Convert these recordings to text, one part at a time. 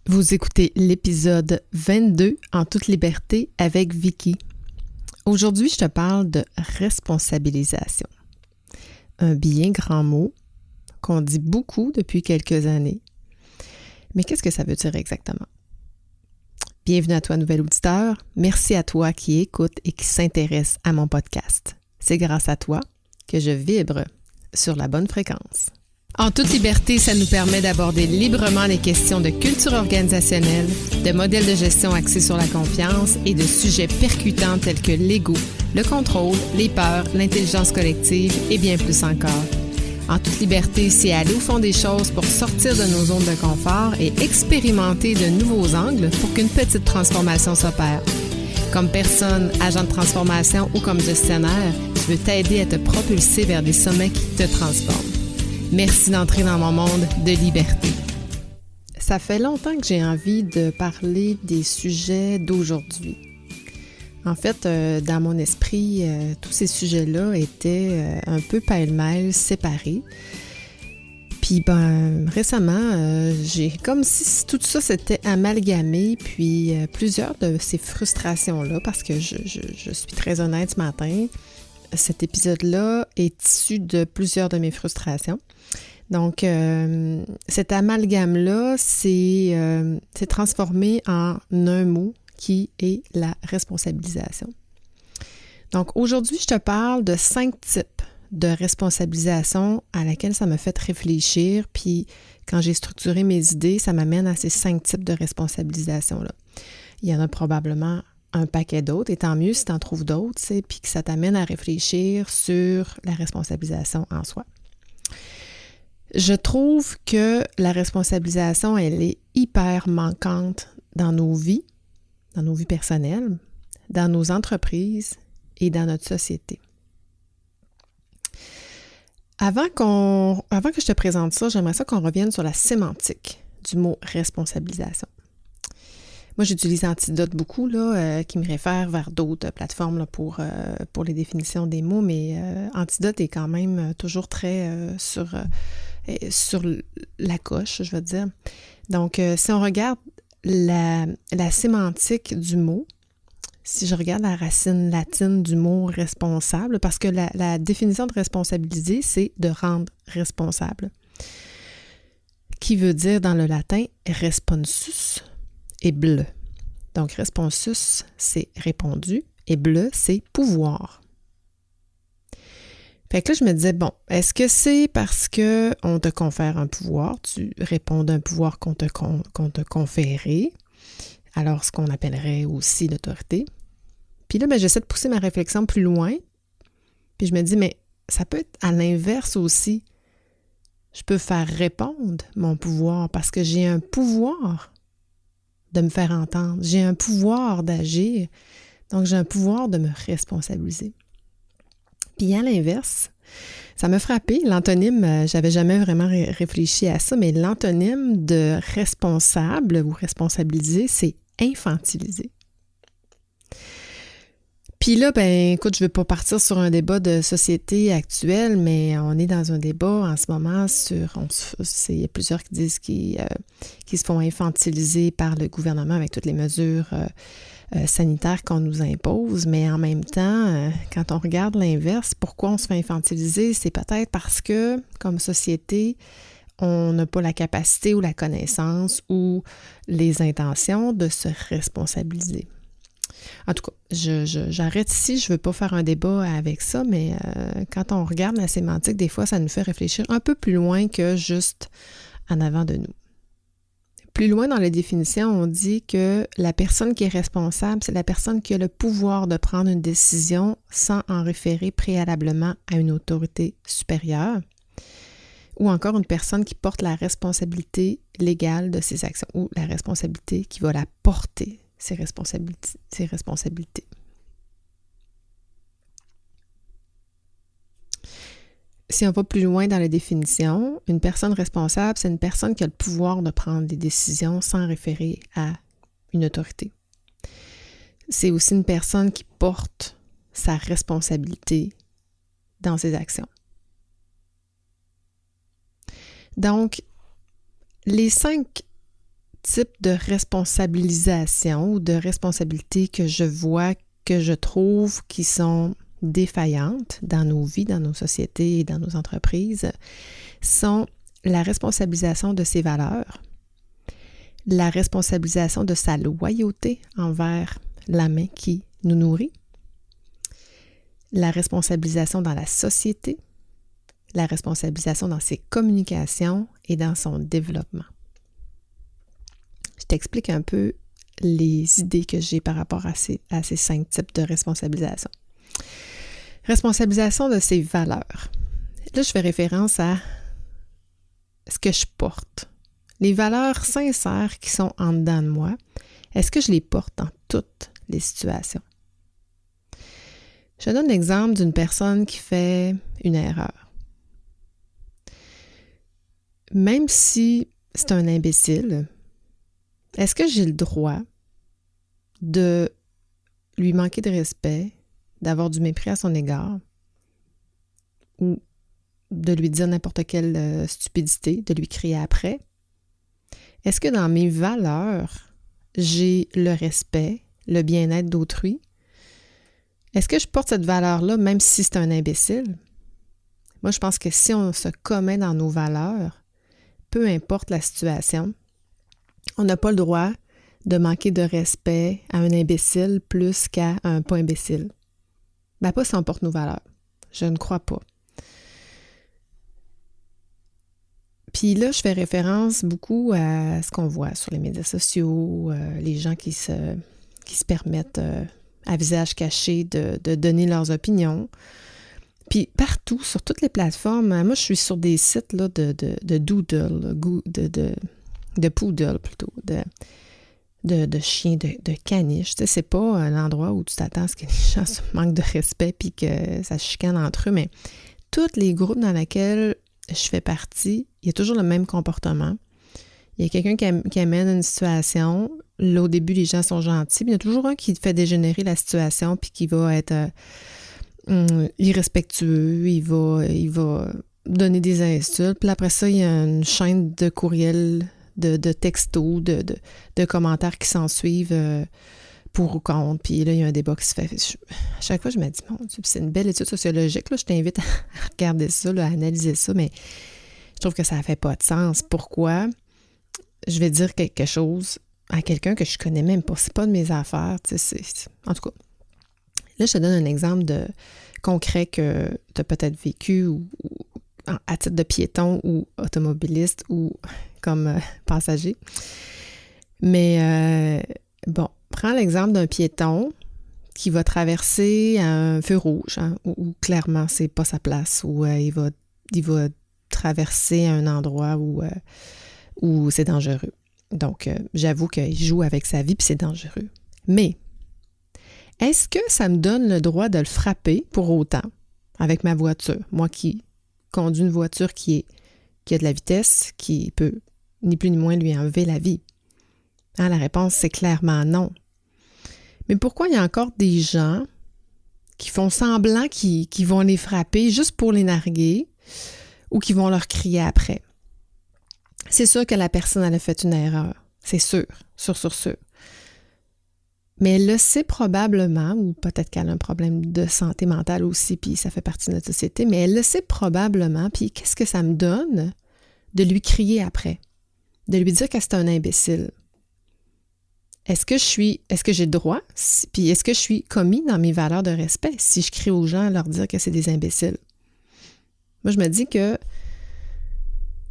Vous écoutez l'épisode 22 en toute liberté avec Vicky. Aujourd'hui, je te parle de responsabilisation. Un bien grand mot qu'on dit beaucoup depuis quelques années. Mais qu'est-ce que ça veut dire exactement? Bienvenue à toi, nouvel auditeur. Merci à toi qui écoute et qui s'intéresse à mon podcast. C'est grâce à toi que je vibre sur la bonne fréquence. En toute liberté, ça nous permet d'aborder librement les questions de culture organisationnelle, de modèles de gestion axés sur la confiance et de sujets percutants tels que l'ego, le contrôle, les peurs, l'intelligence collective et bien plus encore. En toute liberté, c'est aller au fond des choses pour sortir de nos zones de confort et expérimenter de nouveaux angles pour qu'une petite transformation s'opère. Comme personne, agent de transformation ou comme gestionnaire, je veux t'aider à te propulser vers des sommets qui te transforment. Merci d'entrer dans mon monde de liberté. Ça fait longtemps que j'ai envie de parler des sujets d'aujourd'hui. En fait, dans mon esprit, tous ces sujets-là étaient un peu pêle-mêle, séparés. Puis récemment, j'ai comme si tout ça s'était amalgamé, puis plusieurs de ces frustrations-là, parce que je suis très honnête ce matin, cet épisode-là est issu de plusieurs de mes frustrations. Donc, cet amalgame-là s'est transformé en un mot qui est la responsabilisation. Donc, aujourd'hui, je te parle de 5 types de responsabilisation à laquelle ça m'a fait réfléchir. Puis, quand j'ai structuré mes idées, ça m'amène à ces 5 types de responsabilisation-là. Il y en a probablement un paquet d'autres, et tant mieux si tu en trouves d'autres, puis que ça t'amène à réfléchir sur la responsabilisation en soi. Je trouve que la responsabilisation, elle est hyper manquante dans nos vies personnelles, dans nos entreprises et dans notre société. Avant que je te présente ça, j'aimerais ça qu'on revienne sur la sémantique du mot responsabilisation. Moi, j'utilise Antidote beaucoup, là, qui me réfère vers d'autres plateformes là, pour les définitions des mots, mais Antidote est quand même toujours très sur la coche, je veux dire. Donc, si on regarde la sémantique du mot, si je regarde la racine latine du mot responsable, parce que la définition de responsabiliser, c'est de rendre responsable, qui veut dire dans le latin responsus et bleu. Donc, responsus, c'est répondu et bleu, c'est pouvoir. Fait que là, je me disais, bon, est-ce que c'est parce qu'on te confère un pouvoir, tu réponds d'un pouvoir qu'on t'a conféré, alors ce qu'on appellerait aussi l'autorité. Puis là, j'essaie de pousser ma réflexion plus loin, puis je me dis, mais ça peut être à l'inverse aussi. Je peux faire répondre mon pouvoir parce que j'ai un pouvoir de me faire entendre. J'ai un pouvoir d'agir, donc j'ai un pouvoir de me responsabiliser. Puis à l'inverse, ça m'a frappé, l'antonyme, j'avais jamais vraiment réfléchi à ça, mais l'antonyme de responsable ou responsabiliser, c'est infantiliser. Puis là, écoute, je ne veux pas partir sur un débat de société actuelle, mais on est dans un débat en ce moment il y a plusieurs qui disent qu'ils se font infantiliser par le gouvernement avec toutes les mesures sanitaires qu'on nous impose, mais en même temps, quand on regarde l'inverse, pourquoi on se fait infantiliser? C'est peut-être parce que, comme société, on n'a pas la capacité ou la connaissance ou les intentions de se responsabiliser. En tout cas, j'arrête ici, je ne veux pas faire un débat avec ça, mais quand on regarde la sémantique, des fois, ça nous fait réfléchir un peu plus loin que juste en avant de nous. Plus loin dans la définition, on dit que la personne qui est responsable, c'est la personne qui a le pouvoir de prendre une décision sans en référer préalablement à une autorité supérieure, ou encore une personne qui porte la responsabilité légale de ses actions, ou la responsabilité qui va la porter. Ses responsabilités. Si on va plus loin dans la définition, une personne responsable, c'est une personne qui a le pouvoir de prendre des décisions sans référer à une autorité. C'est aussi une personne qui porte sa responsabilité dans ses actions. Donc, les 5 types de responsabilisation ou de responsabilités que je vois, que je trouve qui sont défaillantes dans nos vies, dans nos sociétés et dans nos entreprises sont la responsabilisation de ses valeurs, la responsabilisation de sa loyauté envers la main qui nous nourrit, la responsabilisation dans la société, la responsabilisation dans ses communications et dans son développement. Je t'explique un peu les idées que j'ai par rapport à ces 5 types de responsabilisation. Responsabilisation de ses valeurs. Là, je fais référence à ce que je porte. Les valeurs sincères qui sont en dedans de moi, est-ce que je les porte dans toutes les situations? Je donne l'exemple d'une personne qui fait une erreur. Même si c'est un imbécile, est-ce que j'ai le droit de lui manquer de respect, d'avoir du mépris à son égard ou de lui dire n'importe quelle stupidité, de lui crier après? Est-ce que dans mes valeurs, j'ai le respect, le bien-être d'autrui? Est-ce que je porte cette valeur-là même si c'est un imbécile? Moi, je pense que si on se commet dans nos valeurs, peu importe la situation, on n'a pas le droit de manquer de respect à un imbécile plus qu'à un pas imbécile. Ben pas si on porte nos valeurs. Je ne crois pas. Puis là, je fais référence beaucoup à ce qu'on voit sur les médias sociaux, les gens qui se permettent à visage caché de donner leurs opinions. Puis partout, sur toutes les plateformes, moi je suis sur des sites là, de doodle, de poodle plutôt, de chiens, de caniches. Tu sais, c'est pas un endroit où tu t'attends à ce que les gens se manquent de respect puis que ça se chicane entre eux, mais tous les groupes dans lesquels je fais partie, il y a toujours le même comportement. Il y a quelqu'un qui amène une situation. Là, au début, les gens sont gentils, mais il y a toujours un qui fait dégénérer la situation puis qui va être irrespectueux, il va donner des insultes. Puis après ça, il y a une chaîne de courriels, de textos, de commentaires qui s'en suivent pour ou contre. Puis là, il y a un débat qui se fait. À chaque fois, je me dis, mon Dieu, c'est une belle étude sociologique. Là, je t'invite à regarder ça, là, à analyser ça, mais je trouve que ça ne fait pas de sens. Pourquoi je vais dire quelque chose à quelqu'un que je connais même pas? C'est pas de mes affaires. En tout cas, là, je te donne un exemple concret que tu as peut-être vécu ou à titre de piéton ou automobiliste ou comme passager. Mais bon, prends l'exemple d'un piéton qui va traverser un feu rouge, hein, où clairement c'est pas sa place, où il va traverser un endroit où c'est dangereux. Donc, j'avoue qu'il joue avec sa vie puis c'est dangereux. Mais est-ce que ça me donne le droit de le frapper pour autant avec ma voiture? Moi qui conduis une voiture qui a de la vitesse, qui peut ni plus ni moins lui enlever la vie. Hein, la réponse, c'est clairement non. Mais pourquoi il y a encore des gens qui font semblant qui vont les frapper juste pour les narguer ou qui vont leur crier après? C'est sûr que la personne, elle a fait une erreur. C'est sûr. Mais elle le sait probablement, ou peut-être qu'elle a un problème de santé mentale aussi, puis ça fait partie de notre société, mais elle le sait probablement, puis qu'est-ce que ça me donne de lui crier après? De lui dire que c'est un imbécile? Est-ce que j'ai le droit? Puis est-ce que je suis commis dans mes valeurs de respect si je crie aux gens à leur dire que c'est des imbéciles? Moi, je me dis que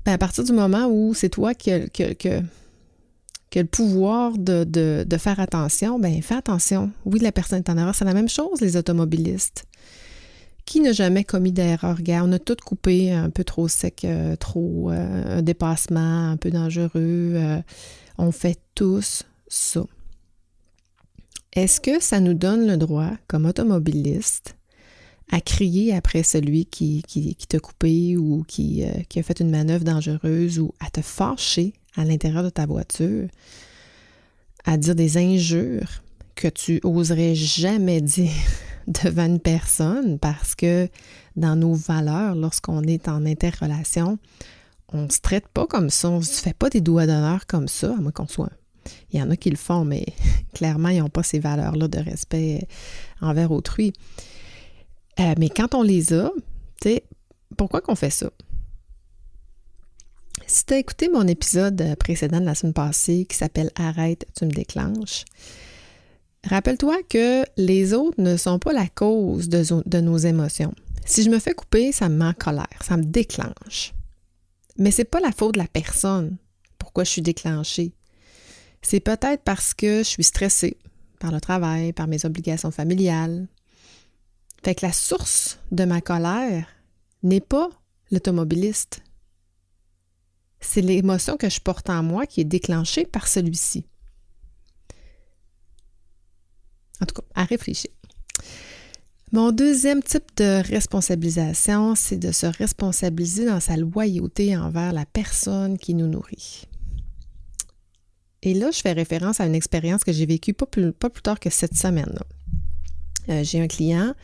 à partir du moment où c'est toi qui a le pouvoir de faire attention, bien, fais attention. Oui, la personne est en erreur. C'est la même chose, les automobilistes. Qui n'a jamais commis d'erreur? Regarde, on a tout coupé un peu trop sec, un dépassement un peu dangereux. On fait tous ça. Est-ce que ça nous donne le droit, comme automobiliste, à crier après celui qui t'a coupé ou qui a fait une manœuvre dangereuse ou à te fâcher à l'intérieur de ta voiture, à dire des injures que tu oserais jamais dire devant une personne parce que dans nos valeurs, lorsqu'on est en interrelation, ne se traite pas comme ça, on ne se fait pas des doigts d'honneur comme ça, à moins qu'on soit... Il y en a qui le font, mais clairement, ils n'ont pas ces valeurs-là de respect envers autrui. Mais quand on les a, tu sais, pourquoi qu'on fait ça? Si tu as écouté mon épisode précédent de la semaine passée qui s'appelle « Arrête, tu me déclenches », rappelle-toi que les autres ne sont pas la cause de nos émotions. Si je me fais couper, ça me met en colère, ça me déclenche. Mais c'est pas la faute de la personne. Pourquoi je suis déclenchée? C'est peut-être parce que je suis stressée par le travail, par mes obligations familiales. Fait que la source de ma colère n'est pas l'automobiliste. C'est l'émotion que je porte en moi qui est déclenchée par celui-ci. En tout cas, à réfléchir. Mon deuxième type de responsabilisation, c'est de se responsabiliser dans sa loyauté envers la personne qui nous nourrit. Et là, je fais référence à une expérience que j'ai vécue pas plus tard que cette semaine. J'ai un client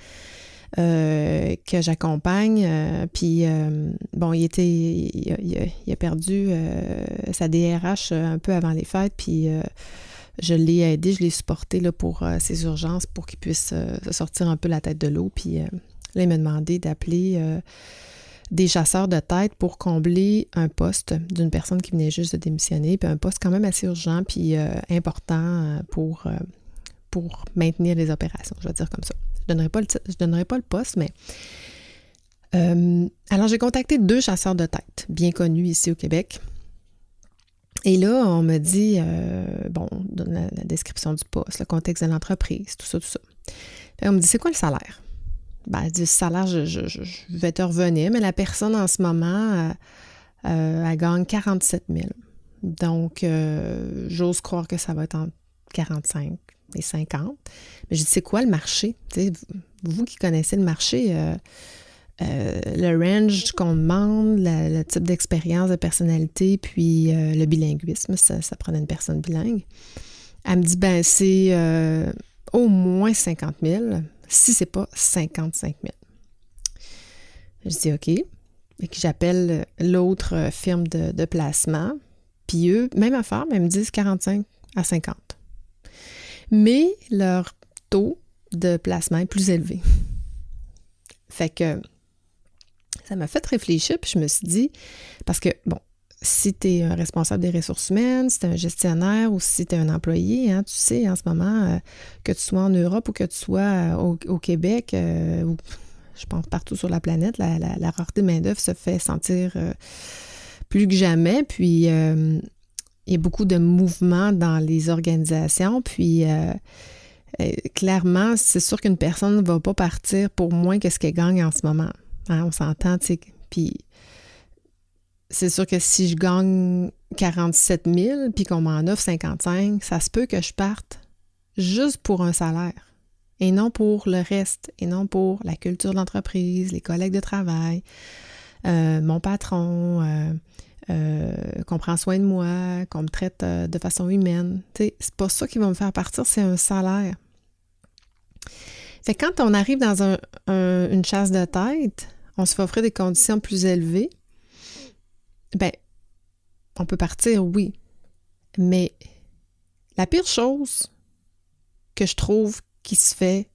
que j'accompagne, puis bon, il a perdu sa DRH un peu avant les fêtes, puis je l'ai aidé, je l'ai supporté là, pour ses urgences pour qu'il puisse sortir un peu la tête de l'eau. Puis là, il m'a demandé d'appeler des chasseurs de tête pour combler un poste d'une personne qui venait juste de démissionner, puis un poste quand même assez urgent, puis important pour maintenir les opérations, je vais dire comme ça. Je ne donnerai pas le poste, mais... alors, j'ai contacté 2 chasseurs de tête, bien connus ici au Québec. Et là, on me dit, on donne la description du poste, le contexte de l'entreprise, tout ça. Puis on me dit, c'est quoi le salaire? Ben, elle dit, le salaire, je vais te revenir, mais la personne en ce moment, elle gagne 47 000. Donc, j'ose croire que ça va être entre 45 et 50. Mais je dis, c'est quoi le marché? Tu sais, vous qui connaissez le marché, le range qu'on demande, le type d'expérience, de personnalité, puis le bilinguisme, ça prenait une personne bilingue. Elle me dit, ben c'est au moins 50 000, si c'est pas 55 000. Je dis, OK. Et que j'appelle l'autre firme de placement, puis eux, même affaire, mais ils me disent 45 à 50. Mais leur taux de placement est plus élevé. Fait que ça m'a fait réfléchir, puis je me suis dit, parce que, bon, si tu es un responsable des ressources humaines, si tu es un gestionnaire ou si tu es un employé, hein, tu sais, en ce moment, que tu sois en Europe ou que tu sois au Québec, ou je pense partout sur la planète, la rareté de main-d'œuvre se fait sentir plus que jamais, puis il y a beaucoup de mouvements dans les organisations, puis clairement, c'est sûr qu'une personne ne va pas partir pour moins que ce qu'elle gagne en ce moment. Hein, on s'entend, tu sais, puis c'est sûr que si je gagne 47 000 puis qu'on m'en offre 55, ça se peut que je parte juste pour un salaire et non pour le reste, et non pour la culture de l'entreprise, les collègues de travail, mon patron, qu'on prend soin de moi, qu'on me traite de façon humaine. Tu sais, c'est pas ça qui va me faire partir, c'est un salaire. Fait que quand on arrive dans une chasse de tête, on se fait offrir des conditions plus élevées, ben, on peut partir, oui. Mais la pire chose que je trouve qui se fait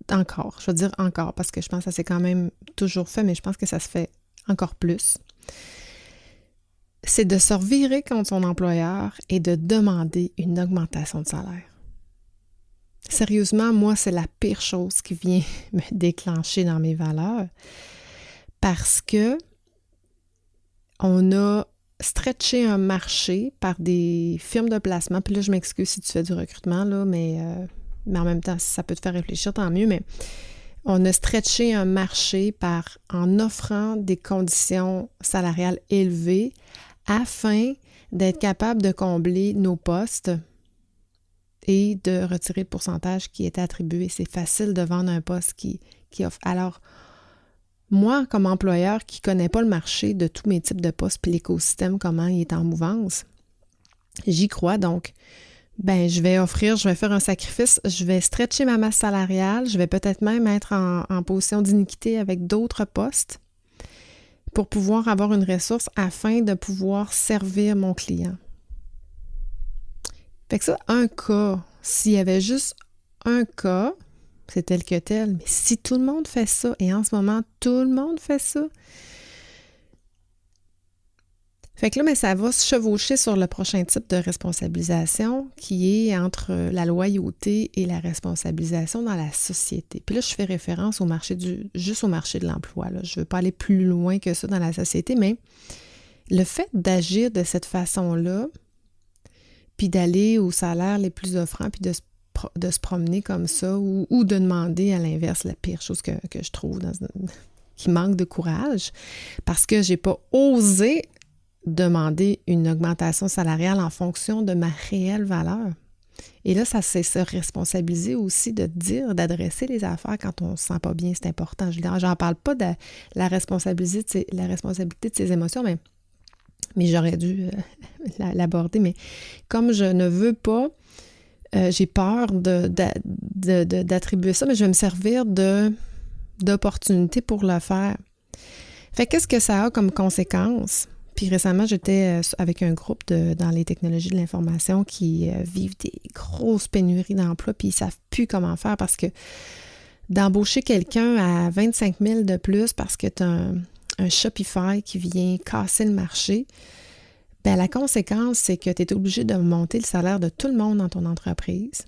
encore, je veux dire encore, parce que je pense que ça s'est quand même toujours fait, mais je pense que ça se fait encore plus, c'est de se revirer contre son employeur et de demander une augmentation de salaire. Sérieusement, moi, c'est la pire chose qui vient me déclencher dans mes valeurs parce que on a stretché un marché par des firmes de placement. Puis là, je m'excuse si tu fais du recrutement, là, mais en même temps, si ça peut te faire réfléchir, tant mieux. Mais on a stretché un marché en offrant des conditions salariales élevées afin d'être capable de combler nos postes et de retirer le pourcentage qui était attribué. C'est facile de vendre un poste qui offre. Alors, moi, comme employeur qui ne connais pas le marché de tous mes types de postes puis l'écosystème, comment il est en mouvance, j'y crois. Donc, je vais faire un sacrifice, je vais stretcher ma masse salariale, je vais peut-être même être en position d'iniquité avec d'autres postes pour pouvoir avoir une ressource afin de pouvoir servir mon client. Fait que ça, un cas, s'il y avait juste un cas, c'est tel que tel, mais si tout le monde fait ça, et en ce moment, tout le monde fait ça, fait que là, mais ça va se chevaucher sur le prochain type de responsabilisation qui est entre la loyauté et la responsabilisation dans la société. Puis là, je fais référence au marché juste au marché de l'emploi, là. Je ne veux pas aller plus loin que ça dans la société, mais le fait d'agir de cette façon-là, puis d'aller aux salaires les plus offrants, puis de se promener comme ça, ou de demander à l'inverse la pire chose que je trouve qui manque de courage, parce que j'ai pas osé demander une augmentation salariale en fonction de ma réelle valeur. Et là, ça c'est se responsabiliser aussi de dire, d'adresser les affaires quand on ne se sent pas bien, c'est important. J'en parle pas de la responsabilité de ses émotions, mais j'aurais dû l'aborder. Mais comme je ne veux pas, j'ai peur d'attribuer ça, mais je vais me servir d'opportunités pour le faire. Fait qu'est-ce que ça a comme conséquence? Puis récemment, j'étais avec un groupe dans les technologies de l'information qui vivent des grosses pénuries d'emplois, puis ils ne savent plus comment faire parce que d'embaucher quelqu'un à 25 000 de plus parce que tu as un Shopify qui vient casser le marché, bien, la conséquence, c'est que tu es obligé de monter le salaire de tout le monde dans ton entreprise.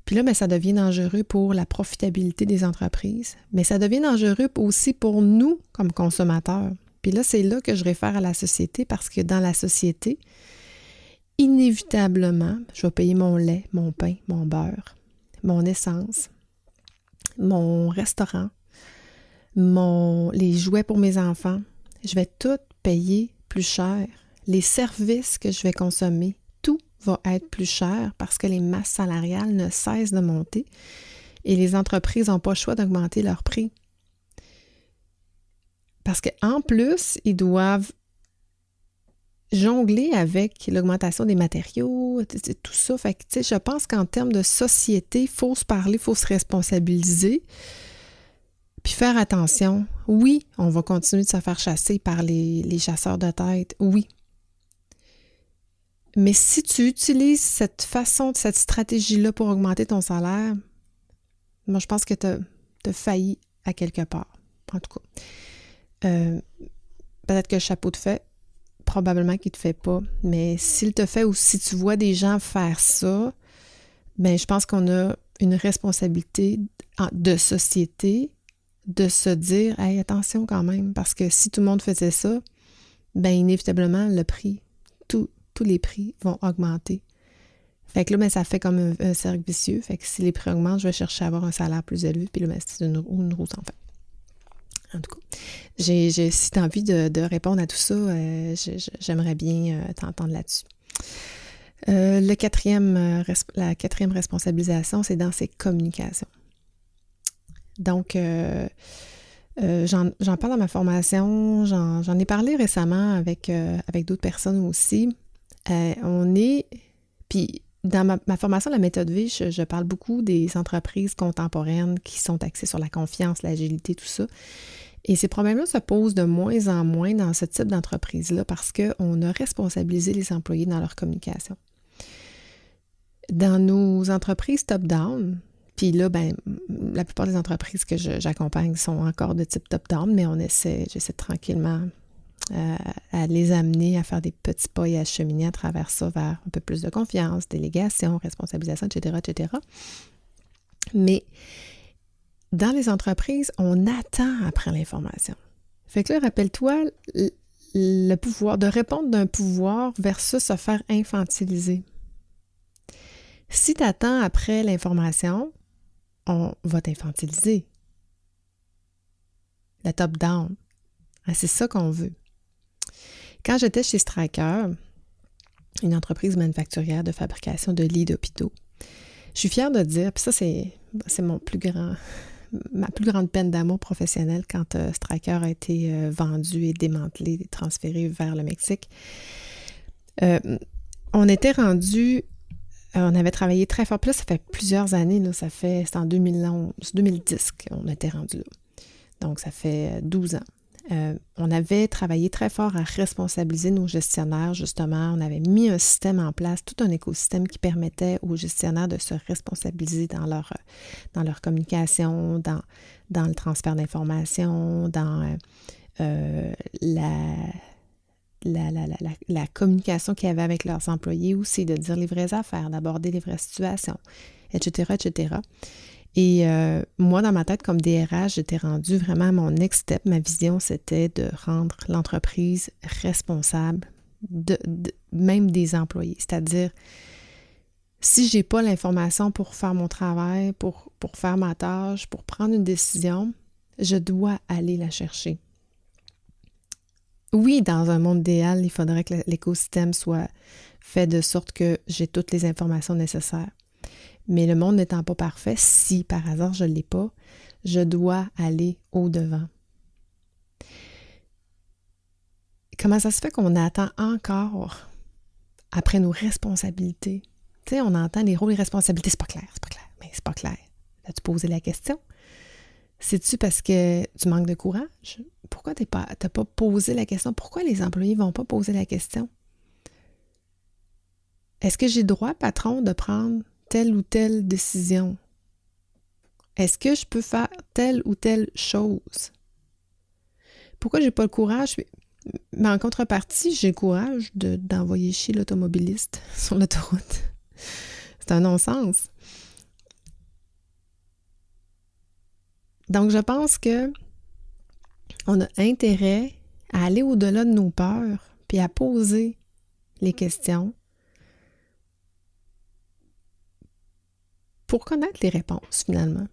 Puis là, bien, ça devient dangereux pour la profitabilité des entreprises, mais ça devient dangereux aussi pour nous comme consommateurs. Puis là, c'est là que je réfère à la société parce que dans la société, inévitablement, je vais payer mon lait, mon pain, mon beurre, mon essence, mon restaurant, les jouets pour mes enfants. Je vais tout payer plus cher. Les services que je vais consommer, tout va être plus cher parce que les masses salariales ne cessent de monter et les entreprises n'ont pas le choix d'augmenter leurs prix. Parce qu'en plus, ils doivent jongler avec l'augmentation des matériaux, tout ça. Fait que, je pense qu'en termes de société, il faut se parler, il faut se responsabiliser, puis faire attention. Oui, on va continuer de se faire chasser par les chasseurs de tête, oui. Mais si tu utilises cette stratégie-là pour augmenter ton salaire, moi, je pense que tu as failli à quelque part, en tout cas. Peut-être que le chapeau te fait, probablement qu'il ne te fait pas, mais s'il te fait ou si tu vois des gens faire ça, bien, je pense qu'on a une responsabilité de société de se dire « Hey, attention quand même », parce que si tout le monde faisait ça, bien, inévitablement, le prix, tous les prix vont augmenter. Fait que là, bien, ça fait comme un cercle vicieux. Fait que si les prix augmentent, je vais chercher à avoir un salaire plus élevé, puis là, bien, c'est une roue sans fin. En tout cas, si tu as envie de répondre à tout ça, j'aimerais bien t'entendre là-dessus. La quatrième responsabilisation, c'est dans ses communications. Donc, j'en parle dans ma formation, j'en ai parlé récemment avec d'autres personnes aussi. Puis dans ma formation, la méthode V, je parle beaucoup des entreprises contemporaines qui sont axées sur la confiance, l'agilité, tout ça. Et ces problèmes-là se posent de moins en moins dans ce type d'entreprise-là parce qu'on a responsabilisé les employés dans leur communication. Dans nos entreprises top-down, puis là, ben, la plupart des entreprises que j'accompagne sont encore de type top-down, mais j'essaie tranquillement à les amener à faire des petits pas et à cheminer à travers ça vers un peu plus de confiance, délégation, responsabilisation, etc., etc. Mais dans les entreprises, on attend après l'information. Fait que là, rappelle-toi, le pouvoir, de répondre d'un pouvoir versus se faire infantiliser. Si tu attends après l'information, on va t'infantiliser. Le top-down. C'est ça qu'on veut. Quand j'étais chez Stryker, une entreprise manufacturière de fabrication de lits d'hôpitaux, je suis fière de dire, puis ça c'est ma plus grande peine d'amour professionnelle quand Stryker a été vendu et démantelé et transféré vers le Mexique. On était rendu, on avait travaillé très fort. Puis là, ça fait plusieurs années, là, c'est en 2010 qu'on était rendu là. Donc, ça fait 12 ans. On avait travaillé très fort à responsabiliser nos gestionnaires, justement. On avait mis un système en place, tout un écosystème qui permettait aux gestionnaires de se responsabiliser dans leur communication, dans le transfert d'informations, dans la communication qu'ils avaient avec leurs employés aussi, de dire les vraies affaires, d'aborder les vraies situations, etc., etc. Et moi, dans ma tête, comme DRH, j'étais rendue vraiment à mon next step. Ma vision, c'était de rendre l'entreprise responsable, même des employés. C'est-à-dire, si je n'ai pas l'information pour faire mon travail, pour faire ma tâche, pour prendre une décision, je dois aller la chercher. Oui, dans un monde idéal, il faudrait que l'écosystème soit fait de sorte que j'ai toutes les informations nécessaires. Mais le monde n'étant pas parfait, si par hasard je ne l'ai pas, je dois aller au-devant. Comment ça se fait qu'on attend encore après nos responsabilités? Tu sais, on entend les rôles et responsabilités, c'est pas clair, mais c'est pas clair. As-tu posé la question? C'est-tu parce que tu manques de courage? Pourquoi t'as pas posé la question? Pourquoi les employés ne vont pas poser la question? Est-ce que j'ai le droit, patron, de prendre telle ou telle décision? Est-ce que je peux faire telle ou telle chose? Pourquoi j'ai pas le courage? Mais en contrepartie, j'ai le courage d'envoyer chier l'automobiliste sur l'autoroute. C'est un non-sens. Donc, je pense que on a intérêt à aller au-delà de nos peurs puis à poser les questions pour connaître les réponses, finalement.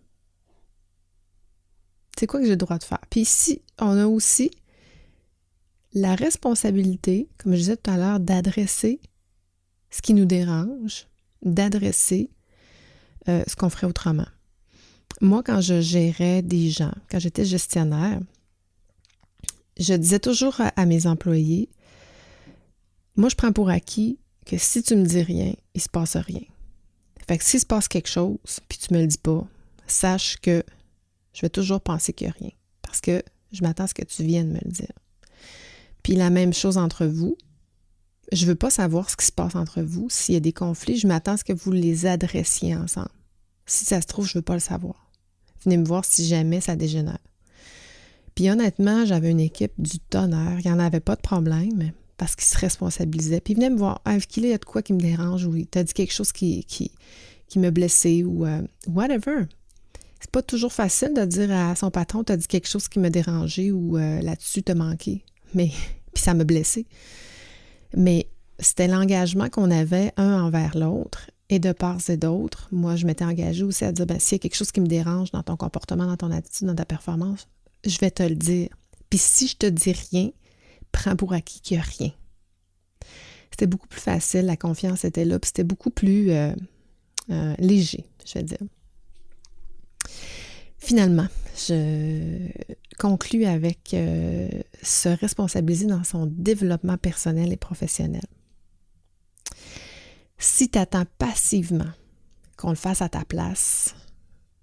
C'est quoi que j'ai le droit de faire? Puis ici, on a aussi la responsabilité, comme je disais tout à l'heure, d'adresser ce qui nous dérange, d'adresser ce qu'on ferait autrement. Moi, quand je gérais des gens, quand j'étais gestionnaire, je disais toujours à mes employés, moi, je prends pour acquis que si tu me dis rien, il se passe rien. Fait que s'il se passe quelque chose, puis tu me le dis pas, sache que je vais toujours penser qu'il n'y a rien. Parce que je m'attends à ce que tu viennes me le dire. Puis la même chose entre vous. Je ne veux pas savoir ce qui se passe entre vous. S'il y a des conflits, je m'attends à ce que vous les adressiez ensemble. Si ça se trouve, je ne veux pas le savoir. Venez me voir si jamais ça dégénère. Puis honnêtement, j'avais une équipe du tonnerre. Il n'y en avait pas de problème parce qu'ils se responsabilisaient. Puis ils venaient me voir. Ah, Vicky, là, il y a de quoi qui me dérange ou tu as dit quelque chose qui m'a blessé ou whatever. C'est pas toujours facile de dire à son patron, tu as dit quelque chose qui m'a dérangé ou là-dessus, t'as manqué. Mais puis ça m'a blessé. Mais c'était l'engagement qu'on avait un envers l'autre. Et de part et d'autre, moi, je m'étais engagée aussi à dire, s'il y a quelque chose qui me dérange dans ton comportement, dans ton attitude, dans ta performance, je vais te le dire. Puis si je te dis rien, prends pour acquis qu'il n'y a rien. C'était beaucoup plus facile, la confiance était là, puis c'était beaucoup plus léger, je vais dire. Finalement, je conclus avec se responsabiliser dans son développement personnel et professionnel. Si tu attends passivement qu'on le fasse à ta place,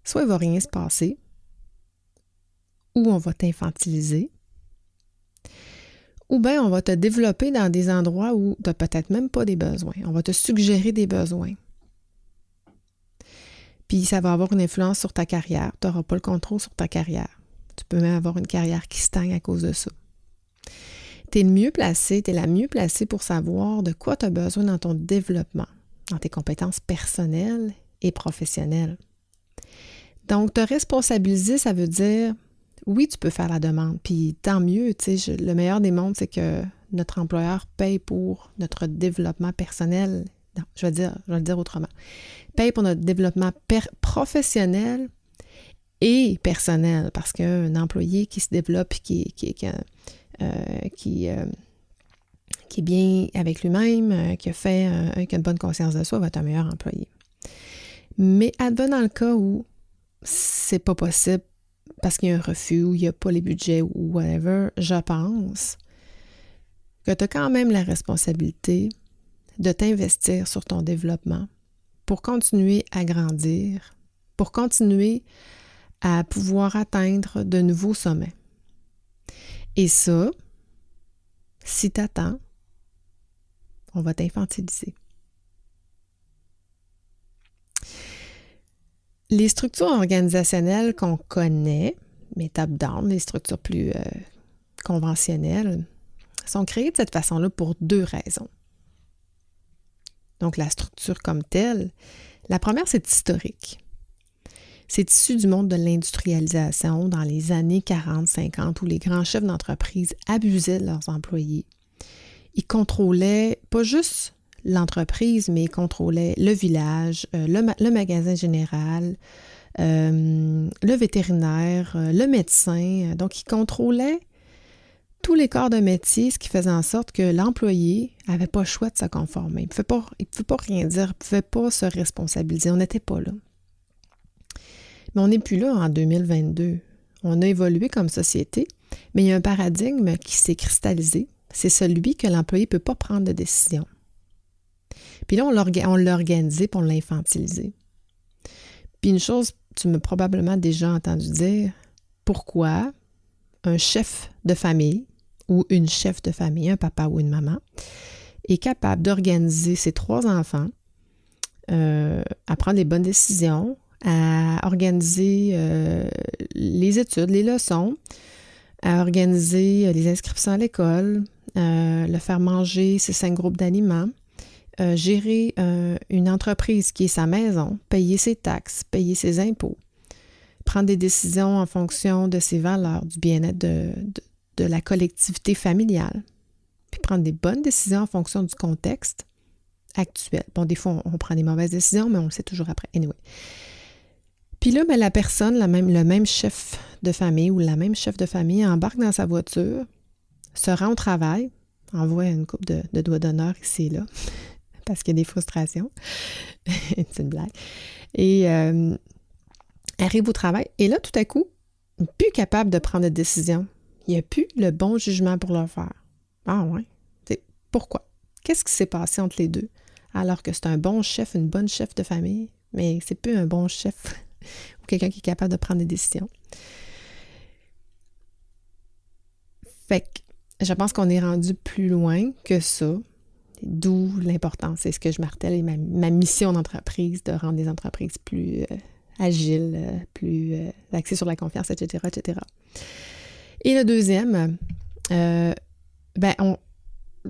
soit il ne va rien se passer, ou on va t'infantiliser, ou bien on va te développer dans des endroits où tu n'as peut-être même pas des besoins. On va te suggérer des besoins. Puis ça va avoir une influence sur ta carrière. Tu n'auras pas le contrôle sur ta carrière. Tu peux même avoir une carrière qui stagne à cause de ça. Tu es la mieux placée pour savoir de quoi tu as besoin dans ton développement, dans tes compétences personnelles et professionnelles. Donc, te responsabiliser, ça veut dire, oui, tu peux faire la demande, puis tant mieux, le meilleur des mondes, c'est que notre employeur paye pour notre développement personnel. Non, je vais le dire autrement. Paye pour notre développement professionnel et personnel, parce qu'un employé qui se développe et qui est bien avec lui-même, qui a une bonne conscience de soi, va être un meilleur employé. Mais advenant le cas où c'est pas possible parce qu'il y a un refus ou il n'y a pas les budgets ou whatever, je pense que tu as quand même la responsabilité de t'investir sur ton développement pour continuer à grandir, pour continuer à pouvoir atteindre de nouveaux sommets. Et ça, si t'attends, on va t'infantiliser. Les structures organisationnelles qu'on connaît, mais top-down, les structures plus conventionnelles, sont créées de cette façon-là pour 2 raisons. Donc, la structure comme telle, la première, c'est historique. C'est issu du monde de l'industrialisation dans les années 40-50 où les grands chefs d'entreprise abusaient de leurs employés. Ils contrôlaient pas juste l'entreprise, mais ils contrôlaient le village, le magasin général, le vétérinaire, le médecin. Donc, ils contrôlaient tous les corps de métier, ce qui faisait en sorte que l'employé n'avait pas le choix de se conformer. Il ne pouvait pas rien dire, il ne pouvait pas se responsabiliser. On n'était pas là. Mais on n'est plus là en 2022. On a évolué comme société, mais il y a un paradigme qui s'est cristallisé. C'est celui que l'employé ne peut pas prendre de décision. Puis là, on l'a organisé pour l'infantiliser. Puis une chose, tu m'as probablement déjà entendu dire, pourquoi un chef de famille ou une chef de famille, un papa ou une maman, est capable d'organiser ses 3 enfants à prendre les bonnes décisions, à organiser les études, les leçons, à organiser les inscriptions à l'école, le faire manger ses 5 groupes d'aliments, gérer une entreprise qui est sa maison, payer ses taxes, payer ses impôts, prendre des décisions en fonction de ses valeurs, du bien-être de la collectivité familiale, puis prendre des bonnes décisions en fonction du contexte actuel. Bon, des fois, on prend des mauvaises décisions, mais on le sait toujours après. Anyway. Puis là, la personne, le même chef de famille ou la même chef de famille embarque dans sa voiture, se rend au travail, envoie une couple de doigts d'honneur ici et là, parce qu'il y a des frustrations. C'est une blague. Et arrive au travail, et là, tout à coup, plus capable de prendre de décision. Il n'y a plus le bon jugement pour le faire. Ah ouais? Pourquoi? Qu'est-ce qui s'est passé entre les deux? Alors que c'est un bon chef, une bonne chef de famille, mais c'est plus un bon chef ou quelqu'un qui est capable de prendre des décisions. Fait que je pense qu'on est rendu plus loin que ça, d'où l'importance. C'est ce que je martèle et ma mission d'entreprise, de rendre les entreprises plus agiles, plus axées sur la confiance, etc., etc. Et le deuxième,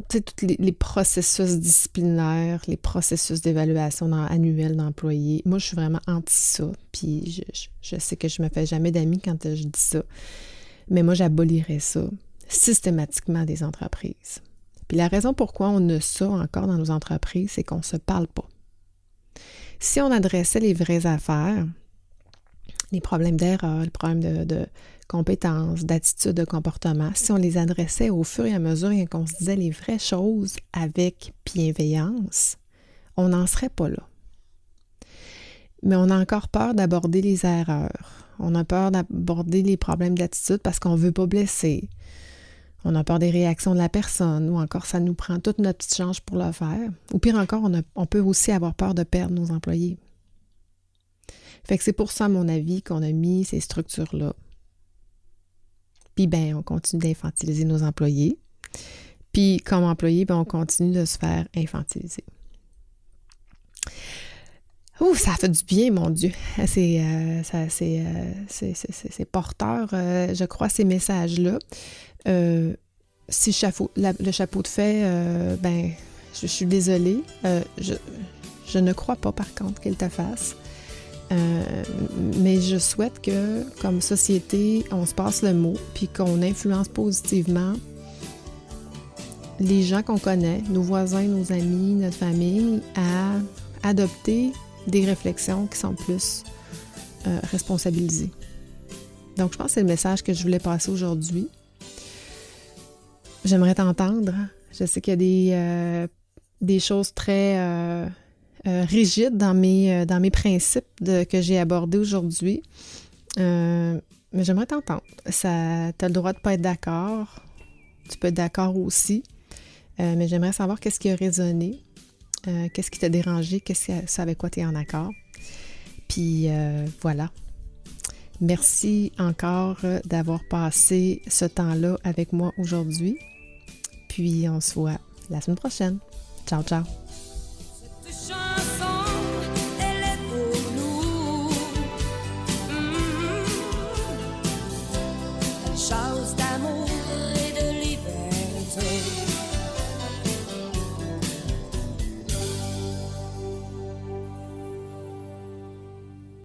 tous les processus disciplinaires, les processus d'évaluation annuelle d'employés, moi, je suis vraiment anti ça. Puis je sais que je me fais jamais d'amis quand je dis ça. Mais moi, j'abolirais ça systématiquement des entreprises. Puis la raison pourquoi on a ça encore dans nos entreprises, c'est qu'on ne se parle pas. Si on adressait les vraies affaires, les problèmes d'erreur, les problèmes de compétences, d'attitude, de comportement, si on les adressait au fur et à mesure et qu'on se disait les vraies choses avec bienveillance, on n'en serait pas là. Mais on a encore peur d'aborder les erreurs. On a peur d'aborder les problèmes d'attitude parce qu'on ne veut pas blesser. On a peur des réactions de la personne ou encore ça nous prend toute notre petite chance pour le faire. Ou pire encore, on peut aussi avoir peur de perdre nos employés. Fait que c'est pour ça, à mon avis, qu'on a mis ces structures-là. Puis, on continue d'infantiliser nos employés. Puis, comme employé, on continue de se faire infantiliser. Ouh, ça fait du bien, mon Dieu. C'est porteur, je crois, ces messages-là. Si le chapeau de fait, je suis désolée. Je ne crois pas, par contre, qu'il te fasse. Mais je souhaite que, comme société, on se passe le mot puis qu'on influence positivement les gens qu'on connaît, nos voisins, nos amis, notre famille, à adopter des réflexions qui sont plus responsabilisées. Donc, je pense que c'est le message que je voulais passer aujourd'hui. J'aimerais t'entendre. Je sais qu'il y a des choses très rigides dans mes principes que j'ai abordés aujourd'hui. Mais j'aimerais t'entendre. Tu as le droit de ne pas être d'accord. Tu peux être d'accord aussi. Mais j'aimerais savoir qu'est-ce qui a résonné, qu'est-ce qui t'a dérangé, avec quoi tu es en accord. Puis voilà. Merci encore d'avoir passé ce temps-là avec moi aujourd'hui. Puis on se voit la semaine prochaine. Ciao, ciao! Cette chanson, elle est pour nous. Chose d'amour.